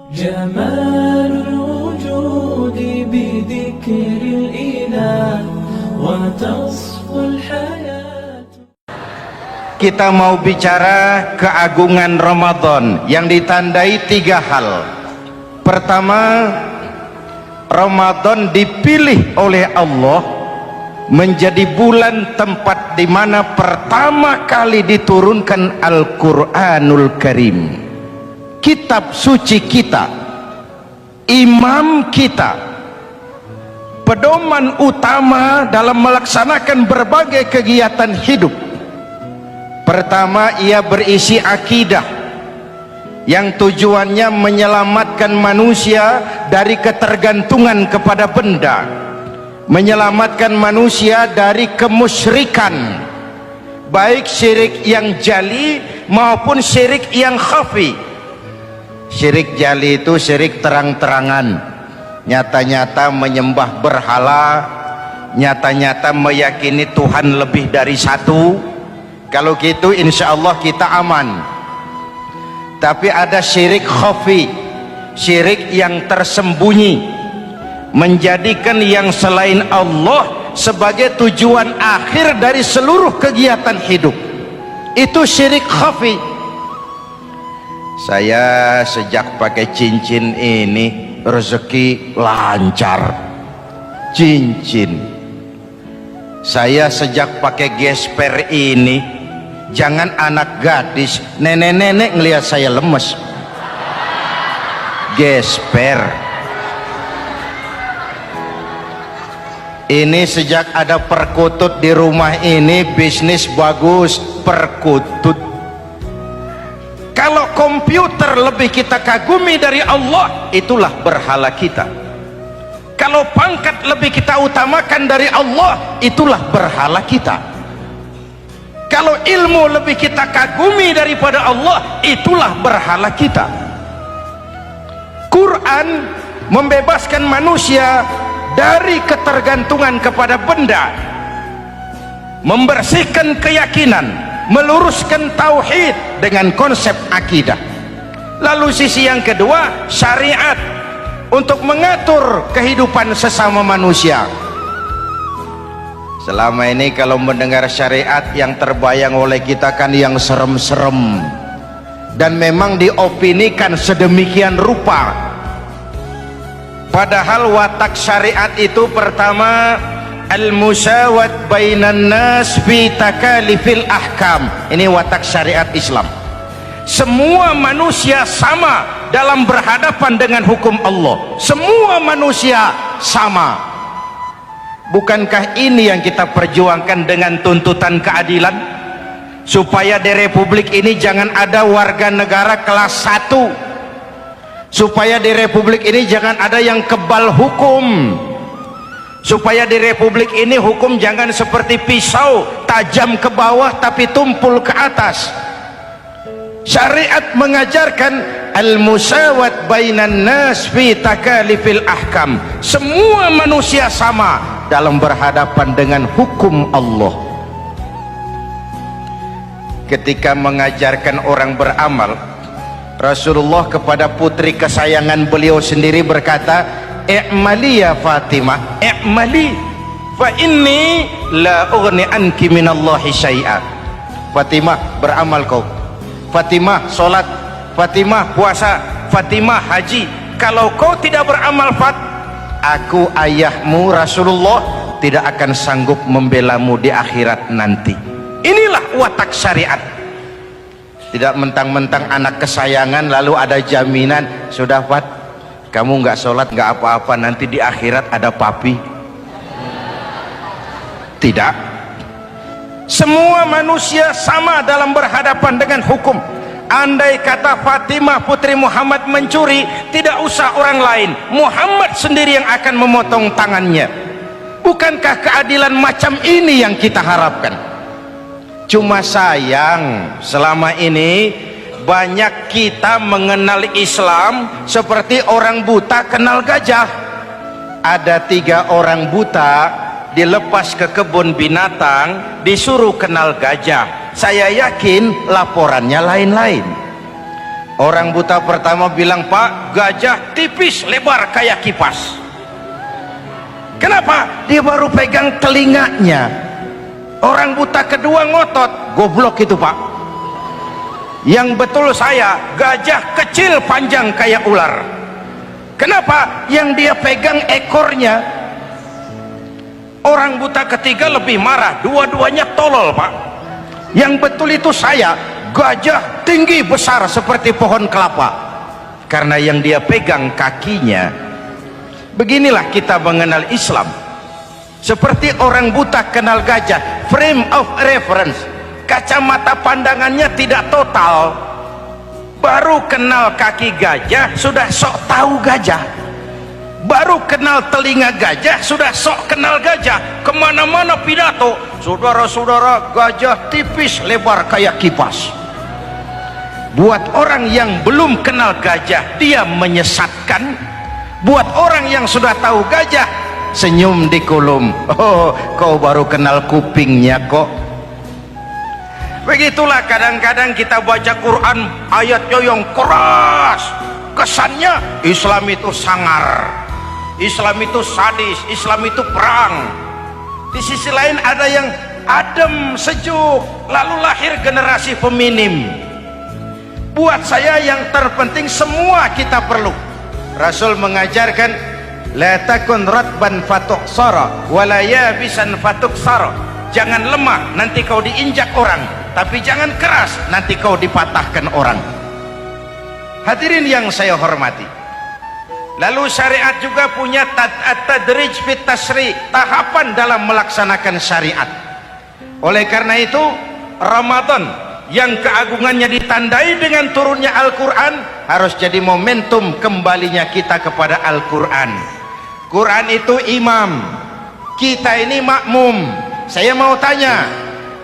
جمال الوجود بذكر الإله وتصفو الحياة. Kita mau bicara keagungan Ramadan yang ditandai 3 hal. Pertama, Ramadan dipilih oleh Allah menjadi bulan tempat di mana pertama kali diturunkan Al-Quranul Karim, kitab suci kita, imam kita, pedoman utama dalam melaksanakan berbagai kegiatan hidup. Pertama, ia berisi akidah yang tujuannya menyelamatkan manusia dari ketergantungan kepada benda, menyelamatkan manusia dari kemusyrikan, baik syirik yang jali maupun syirik yang khafi. Syirik jali itu syirik terang-terangan, nyata-nyata menyembah berhala, nyata-nyata meyakini Tuhan lebih dari satu. Kalau gitu insya Allah kita aman. Tapi ada syirik khafi, syirik yang tersembunyi, menjadikan yang selain Allah sebagai tujuan akhir dari seluruh kegiatan hidup. Itu syirik khafi. Saya sejak pakai cincin ini rezeki lancar. Cincin. Saya sejak pakai gesper ini, jangan anak gadis, nenek-nenek ngelihat saya lemes. Gesper. Ini sejak ada perkutut di rumah ini, bisnis bagus. Perkutut. Kalau komputer lebih kita kagumi dari Allah, itulah berhala kita. Kalau pangkat lebih kita utamakan dari Allah, itulah berhala kita. Kalau ilmu lebih kita kagumi daripada Allah, itulah berhala kita. Quran membebaskan manusia dari ketergantungan kepada benda, membersihkan keyakinan, meluruskan tauhid dengan konsep akidah. Lalu sisi yang kedua, syariat untuk mengatur kehidupan sesama manusia. Selama ini kalau mendengar syariat, yang terbayang oleh kita kan yang serem-serem, dan memang diopinikan sedemikian rupa. Padahal watak syariat itu pertama, al-musawat bainan nas fi takalifil ahkam. Ini watak syariat Islam. Semua manusia sama dalam berhadapan dengan hukum Allah. Semua manusia sama. Bukankah ini yang kita perjuangkan dengan tuntutan keadilan? Supaya di republik ini jangan ada warga negara kelas 1. Supaya di republik ini jangan ada yang kebal hukum. Supaya di republik ini hukum jangan seperti pisau, tajam ke bawah tapi tumpul ke atas. Syariat mengajarkan al-musawat bainan nas fi takalifil ahkam. Semua manusia sama dalam berhadapan dengan hukum Allah. Ketika mengajarkan orang beramal, Rasulullah kepada putri kesayangan beliau sendiri berkata, "I'mali ya Fatimah, i'mali fa inni la ughni anki minallahi syai'a." Fatimah, beramal kau. Fatimah, sholat. Fatimah, puasa. Fatimah, haji. Kalau kau tidak beramal, aku ayahmu Rasulullah tidak akan sanggup membelamu di akhirat nanti. Inilah watak syariat. Tidak mentang-mentang anak kesayangan lalu ada jaminan, sudah Fat, kamu nggak sholat nggak apa-apa, nanti di akhirat ada papi. Tidak. Semua manusia sama dalam berhadapan dengan hukum. Andai kata Fatimah putri Muhammad mencuri, tidak usah orang lain, Muhammad sendiri yang akan memotong tangannya. Bukankah keadilan macam ini yang kita harapkan? Cuma sayang, selama ini banyak kita mengenal Islam seperti orang buta kenal gajah. Ada 3 orang buta dilepas ke kebun binatang, disuruh kenal gajah. Saya yakin laporannya lain-lain. Orang buta pertama bilang, Pak, gajah tipis lebar kayak kipas. Kenapa? Dia baru pegang telinganya. Orang buta kedua ngotot, goblok itu Pak. Yang betul saya, gajah kecil panjang kayak ular. Kenapa? Yang dia pegang ekornya. Orang buta ketiga lebih marah, dua-duanya tolol Pak. Yang betul itu saya, gajah tinggi besar seperti pohon kelapa, karena yang dia pegang kakinya. Beginilah kita mengenal Islam, seperti orang buta kenal gajah. Frame of reference, kacamata pandangannya tidak total. Baru kenal kaki gajah sudah sok tahu gajah, baru kenal telinga gajah sudah sok kenal gajah. Kemana-mana pidato, saudara-saudara, gajah tipis lebar kayak kipas. Buat orang yang belum kenal gajah, dia menyesatkan. Buat orang yang sudah tahu gajah, senyum di kolom. Oh, kau baru kenal kupingnya kok. Begitulah kadang-kadang kita baca Quran, ayatnya yang keras, kesannya Islam itu sangar, Islam itu sadis, Islam itu perang. Di sisi lain ada yang adem, sejuk, lalu lahir generasi feminim. Buat saya yang terpenting semua kita perlu. Rasul mengajarkan, la takun ratban fatuksara wala yabisan fatuksara. Jangan lemah, nanti kau diinjak orang, tapi jangan keras, nanti kau dipatahkan orang. Hadirin yang saya hormati, lalu syariat juga punya at-tadrij fit tasri, tahapan dalam melaksanakan syariat. Oleh karena itu, Ramadan yang keagungannya ditandai dengan turunnya Al-Quran harus jadi momentum kembalinya kita kepada Al-Quran. Quran itu imam, kita ini makmum. Saya mau tanya,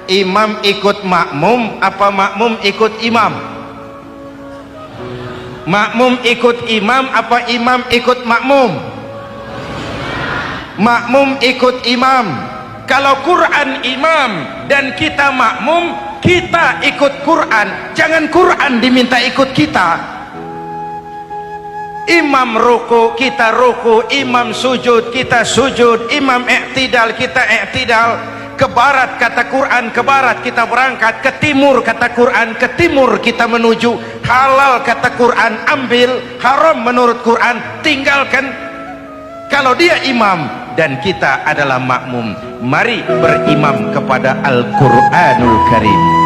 imam ikut makmum apa makmum ikut imam? Makmum ikut imam apa imam ikut makmum? Makmum ikut imam. Kalau Quran imam dan kita makmum, kita ikut Quran, jangan Quran diminta ikut kita. Imam ruku, kita ruku. Imam sujud, kita sujud. Imam i'tidal, kita i'tidal. Ke barat kata Quran, ke barat kita berangkat. Ke timur kata Quran, ke timur kita menuju. Halal kata Quran, ambil. Haram menurut Quran, tinggalkan. Kalau dia imam dan kita adalah makmum, mari berimam kepada Al-Quranul Karim.